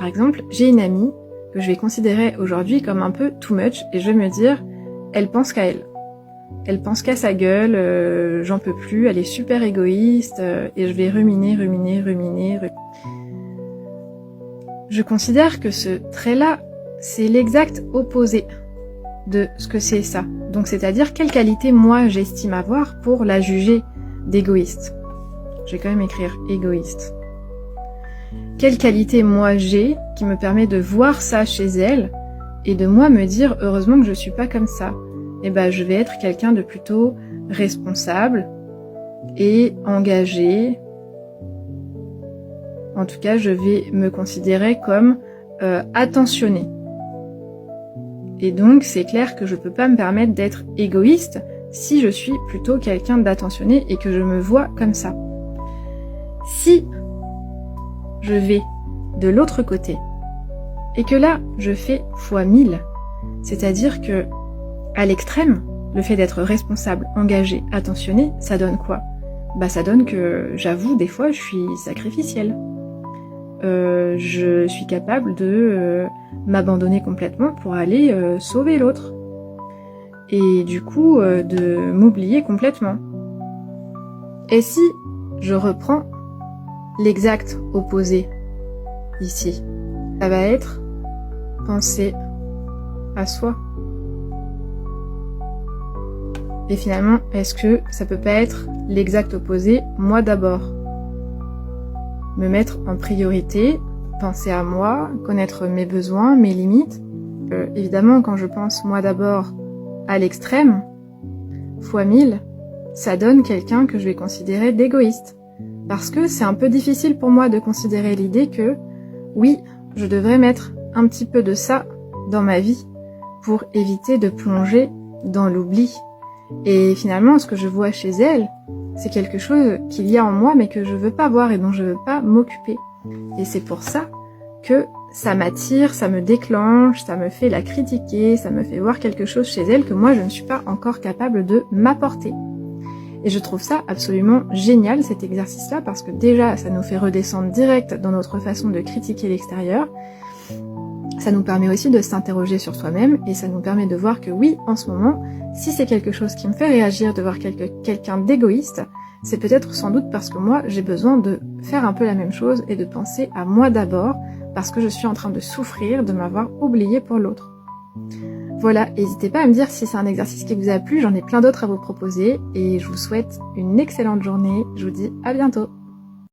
Par exemple, j'ai une amie que je vais considérer aujourd'hui comme un peu too much et je vais me dire, elle pense qu'à elle. Elle pense qu'à sa gueule, j'en peux plus, elle est super égoïste et je vais ruminer. Je considère que ce trait-là, c'est l'exact opposé de ce que c'est ça. Donc c'est-à-dire quelle qualité moi j'estime avoir pour la juger d'égoïste. Je vais quand même écrire égoïste. Quelle qualité moi j'ai qui me permet de voir ça chez elle et de moi me dire heureusement que je suis pas comme ça. Et ben je vais être quelqu'un de plutôt responsable et engagé. En tout cas, je vais me considérer comme attentionnée. Et donc, c'est clair que je peux pas me permettre d'être égoïste si je suis plutôt quelqu'un d'attentionné et que je me vois comme ça. Si je vais de l'autre côté et que là, je fais fois 1000, c'est-à-dire que à l'extrême, le fait d'être responsable, engagé, attentionné, ça donne quoi? Bah ça donne que, j'avoue, des fois, je suis sacrificielle. Je suis capable de m'abandonner complètement pour aller sauver l'autre. Et du coup, de m'oublier complètement. Et si je reprends l'exact opposé ici, ça va être penser à soi. Et finalement, est-ce que ça peut pas être l'exact opposé, moi d'abord? Me mettre en priorité, penser à moi, connaître mes besoins, mes limites. Évidemment, quand je pense moi d'abord à l'extrême, fois 1000, ça donne quelqu'un que je vais considérer d'égoïste. Parce que c'est un peu difficile pour moi de considérer l'idée que, oui, je devrais mettre un petit peu de ça dans ma vie pour éviter de plonger dans l'oubli. Et finalement, ce que je vois chez elle, c'est quelque chose qu'il y a en moi mais que je veux pas voir et dont je veux pas m'occuper. Et c'est pour ça que ça m'attire, ça me déclenche, ça me fait la critiquer, ça me fait voir quelque chose chez elle que moi je ne suis pas encore capable de m'apporter. Et je trouve ça absolument génial cet exercice-là parce que déjà ça nous fait redescendre direct dans notre façon de critiquer l'extérieur. Ça nous permet aussi de s'interroger sur soi-même et ça nous permet de voir que oui, en ce moment, si c'est quelque chose qui me fait réagir de voir quelqu'un d'égoïste, c'est peut-être sans doute parce que moi, j'ai besoin de faire un peu la même chose et de penser à moi d'abord parce que je suis en train de souffrir de m'avoir oublié pour l'autre. Voilà, n'hésitez pas à me dire si c'est un exercice qui vous a plu, j'en ai plein d'autres à vous proposer et je vous souhaite une excellente journée, je vous dis à bientôt.